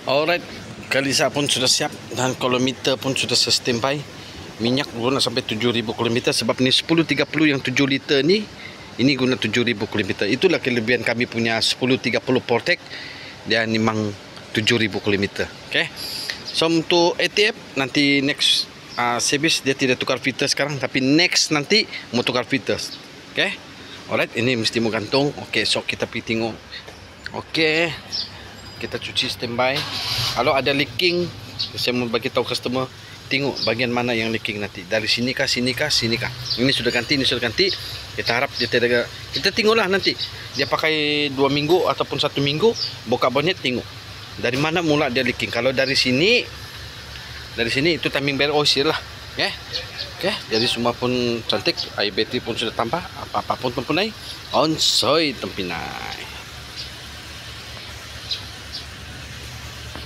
Alright, Kalisa pun sudah siap dan kilometer pun sudah standby. Minyak guna sampai 7,000 km sebab ni 1030 yang 7 liter ni, ini guna 7,000 km. Itulah kelebihan kami punya 1030 Portec. Dia memang 7,000 km. Okay. So untuk ATF nanti next service dia tidak tukar filter sekarang, tapi next nanti mau tukar filter. Okay. Alright, ini mesti mau gantung. Okay, so kita pergi tengok. Okay, kita cuci standby. Kalau ada leaking, saya mau bagi tahu customer, tengok bagian mana yang leaking nanti. Dari sini kah, sini kah, sini kah. Ini sudah ganti, ini sudah ganti. Kita harap dia tidak. Kita tengoklah nanti. Dia pakai 2 minggu ataupun 1 minggu, buka bonnet tengok. Dari mana mula dia leaking. Kalau dari sini itu timing belt oil lah. Okay. Okay, jadi semua pun cantik. Air bateri pun sudah tambah. Apa-apa pun mempunyai. Onsoi tempinai.